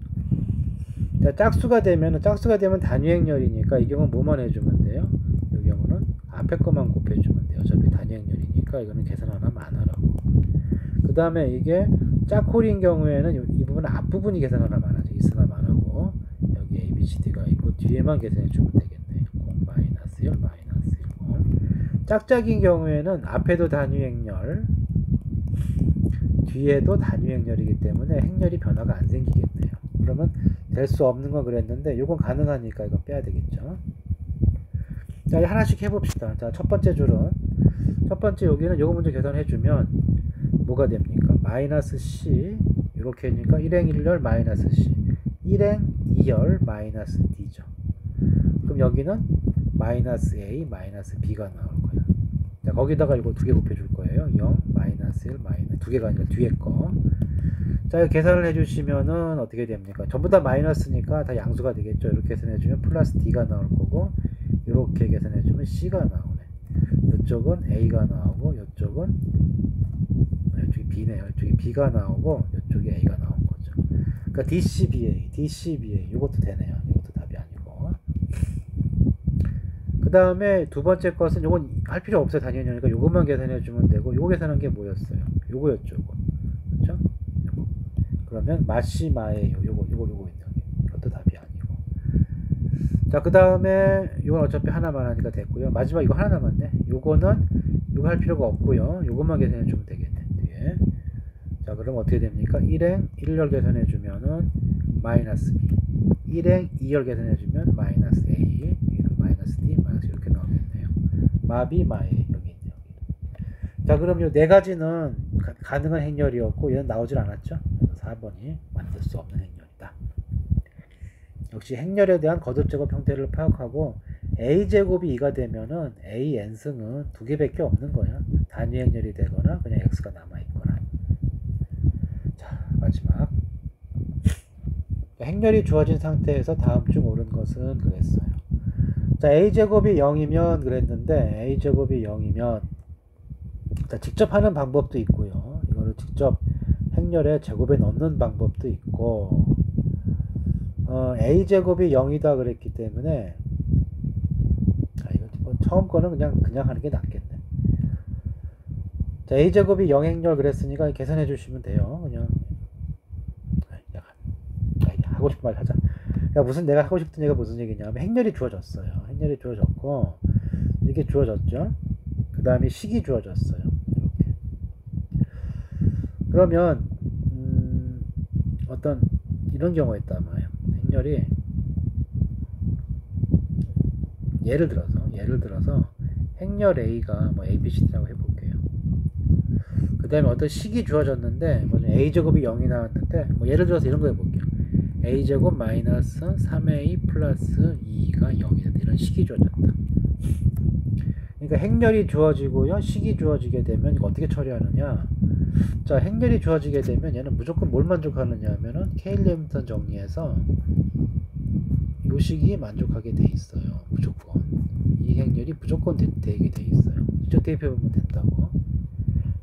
자, 짝수가 되면 단위행렬이니까 이 경우는 뭐만 해주면 돼요? 이 경우는 앞에 것만 곱해주면 돼요. 어차피 단위행렬이니까 이거는 계산 하나만 안 하라고. 그 다음에 이게 짝홀인 경우에는 이 부분 앞부분이 계산 하나만 하죠. 있으나만 하고 여기 a, b, c, d가 있고 뒤에만 계산해 주면 되겠네요. 0, 마이너스 1, 마이너스 1, 0. 짝짝인 경우에는 앞에도 단위행렬 뒤에도 단위행렬이기 때문에 행렬이 변화가 안 생기겠네요. 그러면 될 수 없는 건 그랬는데 이건 가능하니까 이거 빼야 되겠죠. 자, 하나씩 해봅시다. 자, 첫 번째 줄은 첫 번째 여기는 요거 먼저 계산해 주면 뭐가 됩니까? 마이너스 c 이렇게 하니까 1행 1열 마이너스 c 1행 2열 마이너스 d죠. 그럼 여기는 마이너스 a 마이너스 b가 나올 거예요. 자, 거기다가 이거 두 개 곱해 줄 거예요. 0 마이너스 1 마이너스 두 개가 아니라 뒤에 거. 자, 이거 계산을 해주시면은 어떻게 됩니까? 전부 다 마이너스니까 다 양수가 되겠죠. 이렇게 계산해주면 플러스 d가 나올 거고, 이렇게 계산해주면 c가 나오네. 이쪽은 a가 나오고, 이쪽은 이쪽이 b네요. 이쪽이 b가 나오고, 이쪽이 a가 나온 거죠. 그러니까 DCBA 이것도 되네요. 이것도 답이 아니고. 그 다음에 두 번째 것은 요건 할 필요 없어요. 단위행렬이니까 요것만 계산해주면 되고, 요거 계산한 게 뭐였어요? 요거였죠. 그렇죠? 그러면 마시 마예요. 요거 있는 이것도 답이 아니고. 자, 그 다음에 이건 어차피 하나만 하니까 됐고요. 마지막 이거 하나 남았네. 요거는 이거 할 필요가 없고요. 요것만 계산해 주면 되겠네. 뒤에. 자, 그럼 어떻게 됩니까? 1행 1열 계산해 주면은 마이너스 b. 1행 2열 계산해 주면 마이너스 a. 여기는 마이너스 d, 마이너스 이렇게 나오겠네요. 마비 마에 여기 있네요. 자, 그럼 요 네 가지는 가능한 행렬이었고 얘는 나오질 않았죠. 4번이 만들 수 없는 행렬이다. 역시 행렬에 대한 거듭제곱 형태를 파악하고 a제곱이 2가 되면은 a-n승은 두 개밖에 없는 거야. 단위 행렬이 되거나 그냥 x가 남아있거나. 자, 마지막 행렬이 주어진 상태에서 다음 중 옳은 것은 그랬어요. 자, a제곱이 0이면 그랬는데 a제곱이 0이면 자, 직접 하는 방법도 있고요. 이거를 직접 행렬에 제곱에 넣는 방법도 있고, a제곱이 0이다 그랬기 때문에 이거 뭐 처음 거는 그냥 하는 게 낫겠네. 자, a제곱이 0행렬 그랬으니까 계산해 주시면 돼요. 그냥 하고 싶은 말 하자. 내가 하고 싶은 얘기가 무슨 얘기냐면 행렬이 주어졌어요. 행렬이 주어졌고 이렇게 주어졌죠. 그 다음에 식이 주어졌어요. 이렇게. 그러면 어떤 이런 경우가 있단 말이에요. 행렬이 예를 들어서 행렬 A가 뭐 ABCD라고 해볼게요. 그 다음에 어떤 식이 주어졌는데 A제곱이 0이 나왔는데 뭐 예를 들어서 이런 거 해볼게요. A제곱 마이너스 3A 플러스 2가 0이 된다. 이런 식이 주어졌다. 그러니까 행렬이 주어지고요. 식이 주어지게 되면 이거 어떻게 처리하느냐. 자, 행렬이 주어지게 되면 얘는 무조건 뭘 만족하느냐 하면은 케일레임턴 정리해서 요 식이 만족하게 돼 있어요. 무조건. 이 행렬이 무조건 되게 돼 있어요. 직접 대입해보면 된다고.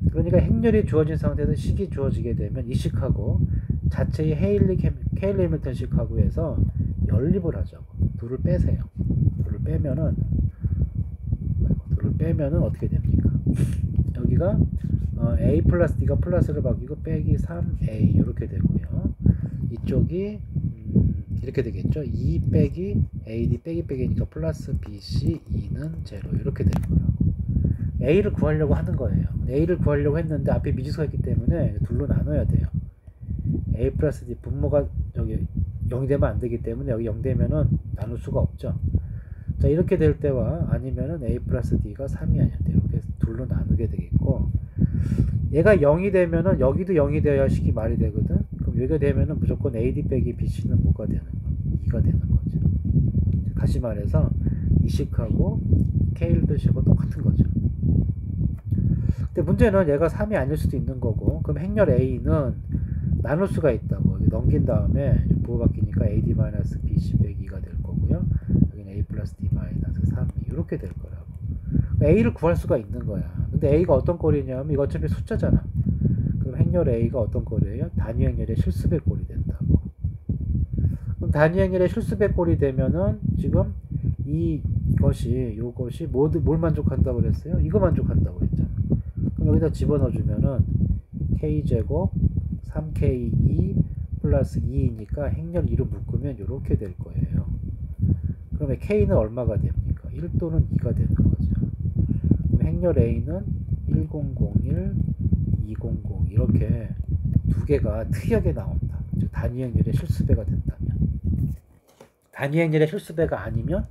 그러니까 행렬이 주어진 상태에서 식이 주어지게 되면 이 식하고 자체의 케일리 해밀턴식하고 해서 연립을 하자고. 둘을 빼세요. 둘을 빼면은 어떻게 됩니까? 여기가 a 플러스 d가 플러스를 바뀌고 빼기 3a 이렇게 되고요. 이쪽이 이렇게 되겠죠. 2 빼기 ad 빼기 빼기니까 플러스 bc 2는 0 이렇게 될 거라고. a를 구하려고 하는 거예요. a를 구하려고 했는데 앞에 미지수가 있기 때문에 둘로 나눠야 돼요. a 플러스 d 분모가 여기 0이 되면 안 되기 때문에 여기 0 되면은 나눌 수가 없죠. 자, 이렇게 될 때와 아니면은 a 플러스 d가 3이 아니었대. 이렇게 둘로 나누게 되겠고, 얘가 0이 되면은 여기도 0이 되어야 식이 말이 되거든. 그럼 여기가 되면은 무조건 ad 빼기 bc는 뭐가 되는 거? 2가 되는 거죠. 다시 말해서 이 식하고 케일드 식하고 똑같은 거죠. 근데 문제는 얘가 3이 아닐 수도 있는 거고, 그럼 행렬 a는 나눌 수가 있다고. 여기 넘긴 다음에 부호 바뀌니까 ad-bc 빼기 2가 될 거고요. 여기는 a 플러스 d-3 이렇게 될 거라고. a를 구할 수가 있는 거야. 근데 a가 어떤 꼴이냐면 이거 어차피 숫자잖아. 그럼 행렬 a가 어떤 꼴이에요? 단위 행렬의 실수배 꼴이 된다고. 그럼 단위 행렬의 실수배 꼴이 되면은 지금 이것이 뭘 만족한다고 그랬어요? 이거 만족한다고 했잖아. 그럼 여기다 집어넣어 주면은 k제곱 3k2 플러스 2이니까 행렬 2로 묶으면 이렇게 될 거예요. 그러면 k는 얼마가 됩니까? 1 또는 2가 되는 거죠. 그럼 행렬 a는 1001, 2002 이렇게 두 개가 특이하게 나온다. 즉 단위 행렬의 실수배가 된다면. 단위 행렬의 실수배가 아니면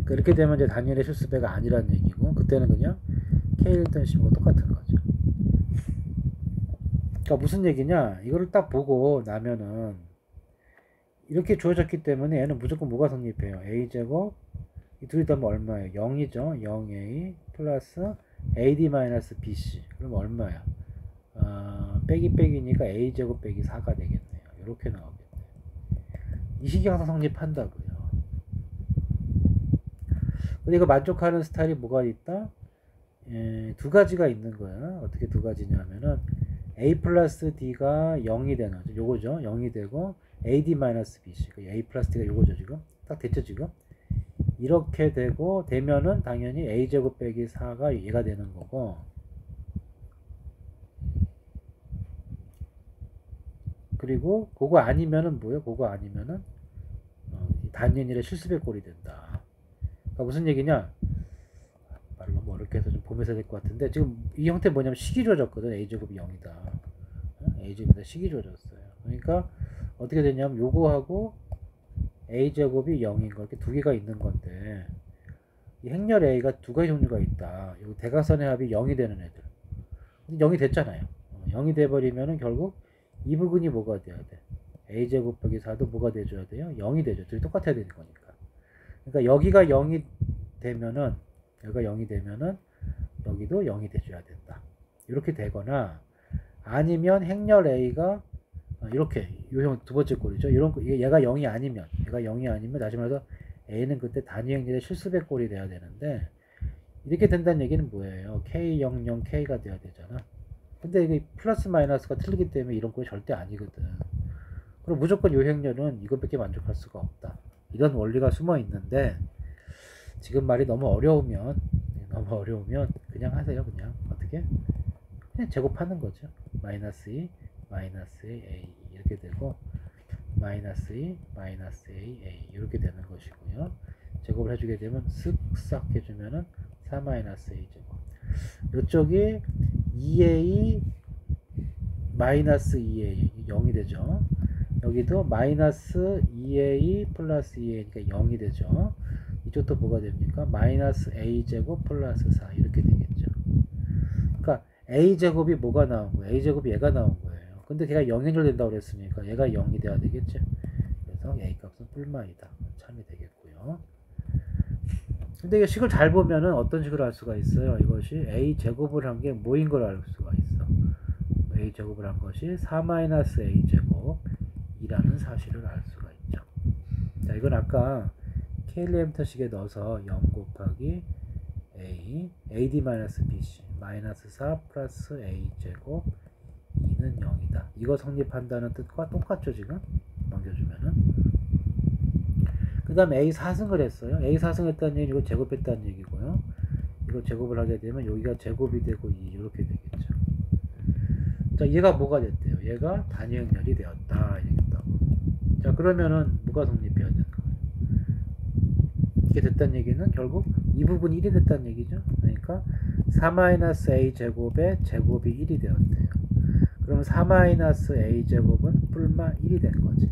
이렇게 되면 이제 단위 행렬의 실수배가 아니라는 얘기고, 그때는 그냥 케일턴 식과 똑같은 거죠. 그러니까 무슨 얘기냐, 이거를 딱 보고 나면은 이렇게 주어졌기 때문에 얘는 무조건 뭐가 성립해요? a제곱 이 둘이 더하면 얼마예요? 0이죠. 0a 플러스 ad-bc 그럼 얼마야? 빼기 빼기니까 a제곱 빼기 4가 되겠네요. 이렇게 나오겠네요. 이 식이 항상 성립한다고요. 근데 이거 만족하는 스타일이 뭐가 있다? 두 가지가 있는 거야. 어떻게 두 가지냐면은 a 플러스 d가 0이 되는 거죠. 요거죠. 0이 되고 ad-bc a 플러스 d가 요거죠. 지금 딱 됐죠. 지금 이렇게 되면은 당연히 a제곱 빼기 4가 얘가 되는 거고, 그리고 그거 아니면은 뭐예요? 그거 아니면은 단위인일의 실수배 꼴이 된다. 그러니까 무슨 얘기냐, 말을 너무 어렵게 해서 좀 보면서 될 것 같은데, 지금 이 형태 뭐냐면 식이 주어졌거든. a제곱이 0이다. a제곱이다 식이 주어졌어요. 그러니까 어떻게 되냐면 요거하고 a제곱이 0인 거 이렇게 두 개가 있는 건데, 이 행렬 a가 두 가지 종류가 있다. 요 대각선의 합이 0이 되는 애들. 0이 됐잖아요. 0이 돼버리면은 결국 이 부분이 뭐가 돼야 돼? a제곱 빼기 4도 뭐가 돼줘야 돼요? 0이 되죠. 둘이 똑같아야 되는 거니까. 그러니까 여기가 0이 되면은 여기도 0이 돼줘야 된다. 이렇게 되거나, 아니면 행렬 a가 이렇게 요형 두 번째 꼴이죠. 이런 얘가 0이 아니면 다시 말해서 a는 그때 단위 행렬의 실수배 꼴이 돼야 되는데, 이렇게 된다는 얘기는 뭐예요? k00 k가 돼야 되잖아. 근데 이게 플러스 마이너스가 틀리기 때문에 이런 꼴이 절대 아니거든. 그럼 무조건 요 행렬은 이것밖에 만족할 수가 없다. 이런 원리가 숨어 있는데, 지금 말이 너무 어려우면 그냥 하세요. 그냥 어떻게? 그냥 제곱하는 거죠. 마이너스 2, 마이너스 a 이렇게 되고, 마이너스 2, 마이너스 a 이렇게 되는 것이고요. 제곱을 해주게 되면 쓱싹 해주면은 4 마이너스 a 제곱. 이쪽이 2a 마이너스 2a 0이 되죠. 여기도 마이너스 2a 플러스 2a니까 0이 되죠. 이쪽도 뭐가 됩니까? 마이너스 a제곱 플러스 4 이렇게 되겠죠. 그러니까 a제곱이 뭐가 나온 거예요? a제곱이 얘가 나온 거예요. 근데 걔가 0연결 된다고 그랬으니까 얘가 0이 돼야 되겠죠. 그래서 a 값은 뿔마이다. 참이 되겠고요. 근데 이게 식을 잘 보면은 어떤 식으로 알 수가 있어요? 이것이 a제곱을 한 게 뭐인 걸 알 수가 있어. a제곱을 한 것이 4-a제곱이라는 사실을 알 수가 있죠. 자, 이건 아까 케일리-해밀턴식에 넣어서 0 곱하기 a, ad-bc, 마이너스 4 플러스 a제곱 2는 0이다. 이거 성립한다는 뜻과 똑같죠 지금? 넘겨주면은. 그 다음에 A 4승을 했어요. A 4승 했다는 얘기는 이거 제곱했다는 얘기고요. 이거 제곱을 하게 되면 여기가 제곱이 되고 2 이렇게 되겠죠. 자, 얘가 뭐가 됐대요? 얘가 단위행렬이 되었다 이랬다고. 자, 그러면은 뭐가 성립해야 되는 거예요? 이렇게 됐다는 얘기는 결국 이 부분이 1이 됐다는 얘기죠. 그러니까 4-a 제곱의 제곱이 1이 되었대요. 그럼 4-a 제곱은 뿔마 1이 된 거지.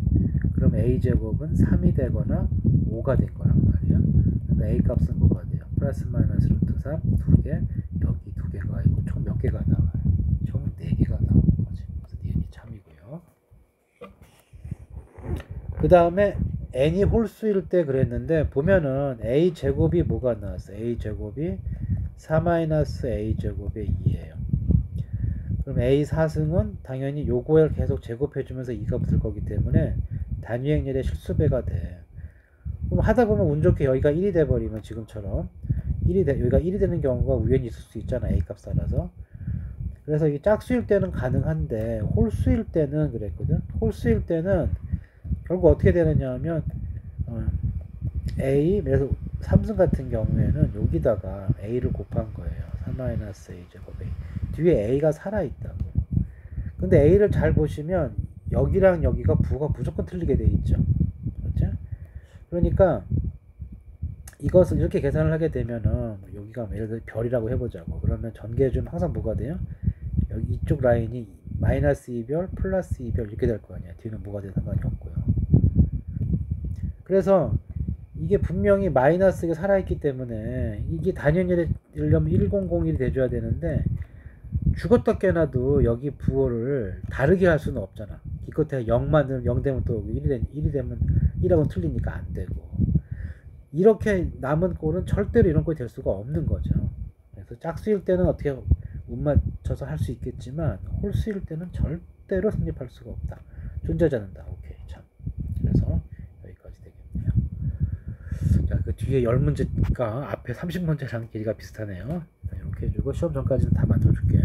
그럼 a 제곱은 3이 되거나 5가 된 거란 말이야. 그러니까 a 값은 뭐가 돼요? 플러스 마이너스 루트 3 2개, 여기 2개가 아니고 총 몇 개가 나와요? 총 4개가 나오는 거지. 그래서 니은이 참이고요. 그 다음에 n이 홀수일 때 그랬는데 보면은 a 제곱이 뭐가 나왔어? a 제곱이 4-a 제곱의 2예요. 그럼 a 4승은 당연히 요거를 계속 제곱해주면서 2가 붙을 거기 때문에 단위행렬의 실수배가 돼. 그럼 하다 보면 운 좋게 여기가 1이 돼버리면 지금처럼 여기가 1이 되는 경우가 우연히 있을 수 있잖아. a 값 따라서. 그래서 이게 짝수일 때는 가능한데 홀수일 때는 그랬거든. 홀수일 때는 결국 어떻게 되느냐 하면 a 그래서 3승 같은 경우에는 여기다가 a를 곱한 거예요. 3-a 제곱 a. 뒤에 a가 살아있다고. 근데 a를 잘 보시면 여기랑 여기가 부호가 무조건 틀리게 돼 있죠. 그렇죠? 그러니까 이것을 이렇게 계산을 하게 되면은 여기가 예를 들어 별이라고 해보자고. 그러면 전개해주면 항상 뭐가 돼요? 여기 이쪽 라인이 마이너스 2별 플러스 2별 이렇게 될 거 아니야. 뒤는 뭐가 돼도 상관이 없고요. 그래서 이게 분명히 마이너스가 살아있기 때문에 이게 단위행렬이 되려면 1001이 돼줘야 되는데 죽었다 깨나도 여기 부호를 다르게 할 수는 없잖아. 기껏해 0만 0 되면 또 1이 되면 1하고는 틀리니까 안 되고. 이렇게 남은 꼴은 절대로 이런 꼴이 될 수가 없는 거죠. 그래서 짝수일 때는 어떻게 운 맞춰서 할 수 있겠지만 홀수일 때는 절대로 성립할 수가 없다. 존재자는 다. 오케이 참. 그래서 여기까지 되겠네요. 자, 그 뒤에 10문제가 앞에 30문제랑 길이가 비슷하네요. 이렇게 해주고 시험 전까지는 다 만들어줄게.